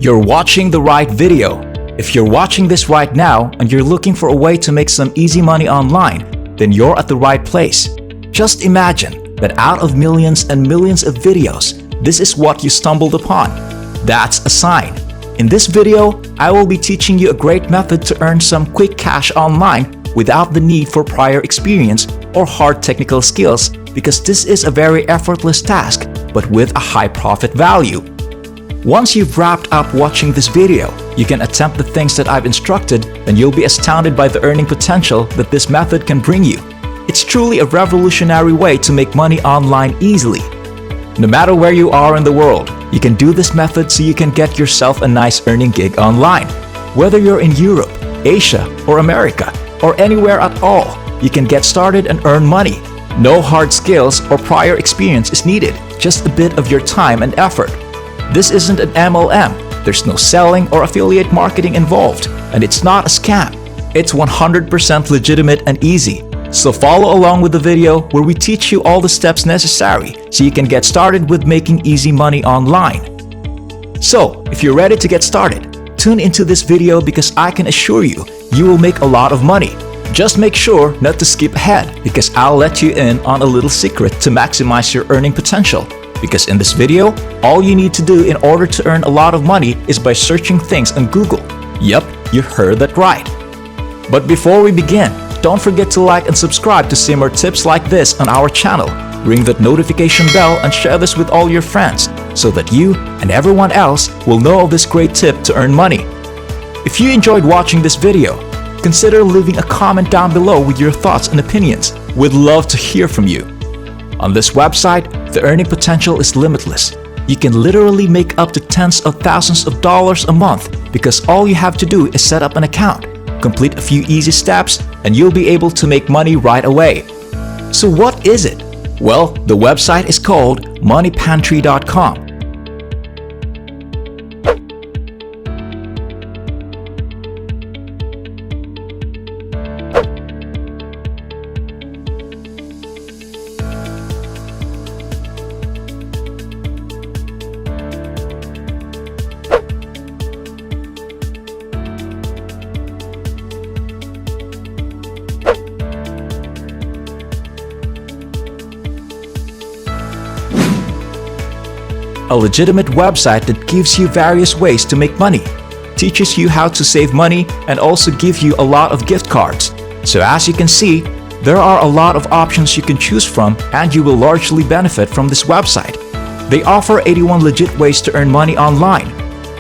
You're watching the right video. If you're watching this right now and you're looking for a way to make some easy money online, then you're at the right place. Just imagine that out of millions and millions of videos, this is what you stumbled upon. That's a sign. In this video, I will be teaching you a great method to earn some quick cash online without the need for prior experience or hard technical skills, because this is a very effortless task, but with a high profit value. Once you've wrapped up watching this video, you can attempt the things that I've instructed, and you'll be astounded by the earning potential that this method can bring you. It's truly a revolutionary way to make money online easily. No matter where you are in the world, you can do this method so you can get yourself a nice earning gig online. Whether you're in Europe, Asia, or America, or anywhere at all, you can get started and earn money. No hard skills or prior experience is needed, just a bit of your time and effort. This isn't an MLM, there's no selling or affiliate marketing involved, and it's not a scam. It's 100% legitimate and easy. So follow along with the video where we teach you all the steps necessary so you can get started with making easy money online. So, if you're ready to get started, tune into this video because I can assure you, you will make a lot of money. Just make sure not to skip ahead because I'll let you in on a little secret to maximize your earning potential. Because in this video, all you need to do in order to earn a lot of money is by searching things on Google. Yep, you heard that right. But before we begin, don't forget to like and subscribe to see more tips like this on our channel. Ring that notification bell and share this with all your friends so that you and everyone else will know of this great tip to earn money. If you enjoyed watching this video, consider leaving a comment down below with your thoughts and opinions. We'd love to hear from you. On this website, the earning potential is limitless. You can literally make up to tens of thousands of dollars a month because all you have to do is set up an account, complete a few easy steps, and you'll be able to make money right away. So what is it? Well, the website is called Moneypantrycom. A legitimate website that gives you various ways to make money, teaches you how to save money, and also gives you a lot of gift cards. So as you can see, there are a lot of options you can choose from, and you will largely benefit from this website. They offer 81 legit ways to earn money online,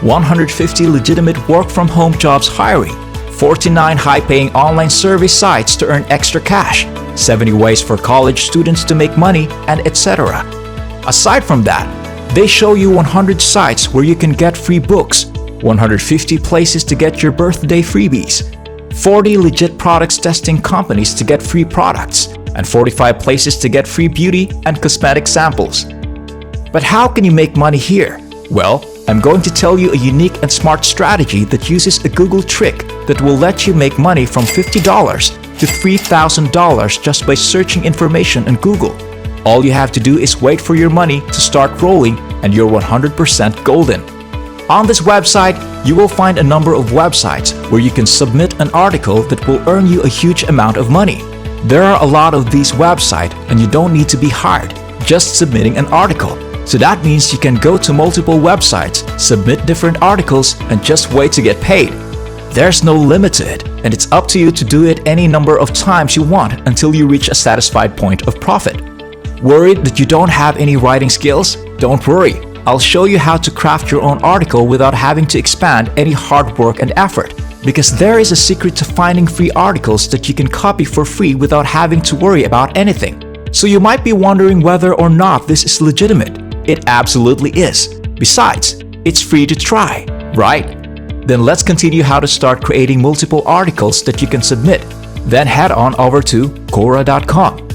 150 legitimate work-from-home jobs hiring, 49 high-paying online service sites to earn extra cash, 70 ways for college students to make money, and etc. Aside from that, they show you 100 sites where you can get free books, 150 places to get your birthday freebies, 40 legit products testing companies to get free products, and 45 places to get free beauty and cosmetic samples. But how can you make money here? Well, I'm going to tell you a unique and smart strategy that uses a Google trick that will let you make money from $50 to $3,000 just by searching information on Google. All you have to do is wait for your money to start rolling and you're 100% golden. On this website, you will find a number of websites where you can submit an article that will earn you a huge amount of money. There are a lot of these websites and you don't need to be hired, just submitting an article. So that means you can go to multiple websites, submit different articles, and just wait to get paid. There's no limit to it, and it's up to you to do it any number of times you want until you reach a satisfied point of profit. Worried that you don't have any writing skills? Don't worry. I'll show you how to craft your own article without having to expand any hard work and effort. Because there is a secret to finding free articles that you can copy for free without having to worry about anything. So you might be wondering whether or not this is legitimate. It absolutely is. Besides, it's free to try, right? Then let's continue how to start creating multiple articles that you can submit. Then head on over to Quora.com.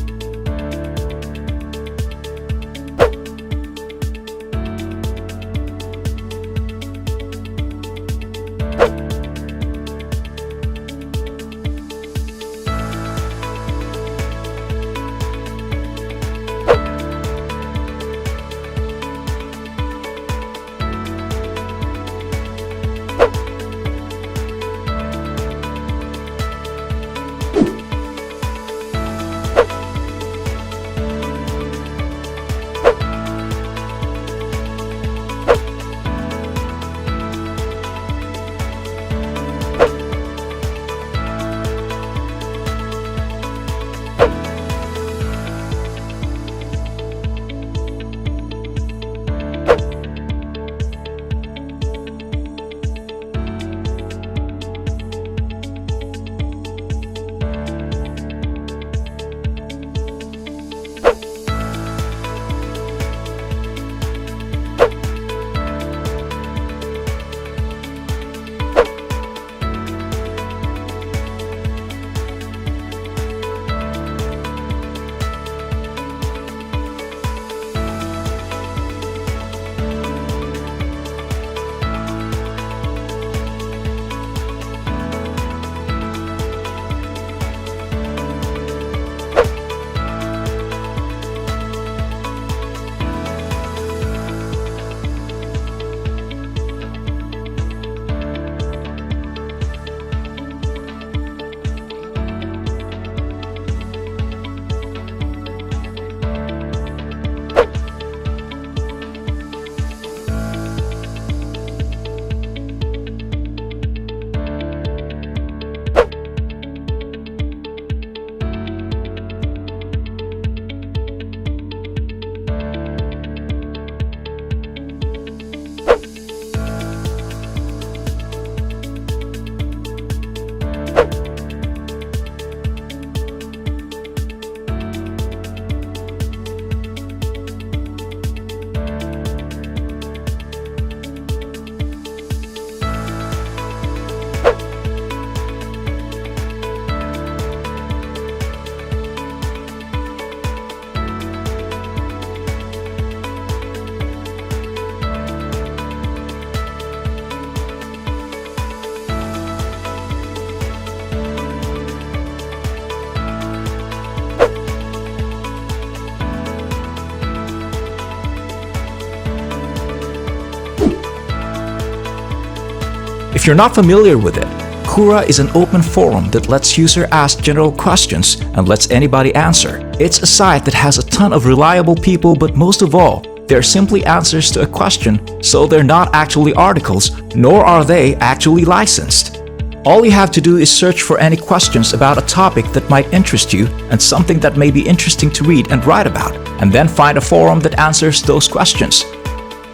If you're not familiar with it, Quora is an open forum that lets users ask general questions and lets anybody answer. It's a site that has a ton of reliable people, but most of all, they're simply answers to a question, so they're not actually articles, nor are they actually licensed. All you have to do is search for any questions about a topic that might interest you and something that may be interesting to read and write about, and then find a forum that answers those questions.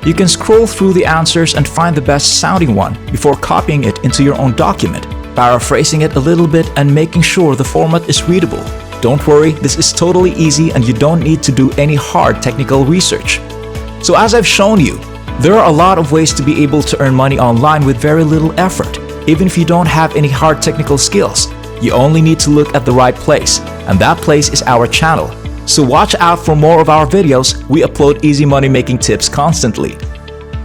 You can scroll through the answers and find the best sounding one before copying it into your own document, paraphrasing it a little bit and making sure the format is readable. Don't worry, this is totally easy and you don't need to do any hard technical research. So as I've shown you, there are a lot of ways to be able to earn money online with very little effort, even if you don't have any hard technical skills. You only need to look at the right place, and that place is our channel. So watch out for more of our videos. We upload easy money making tips constantly.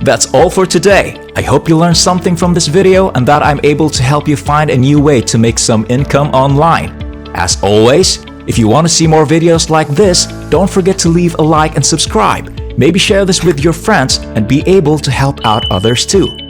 That's all for today. I hope you learned something from this video and that I'm able to help you find a new way to make some income online. As always, if you want to see more videos like this, don't forget to leave a like and subscribe. Maybe share this with your friends and be able to help out others too.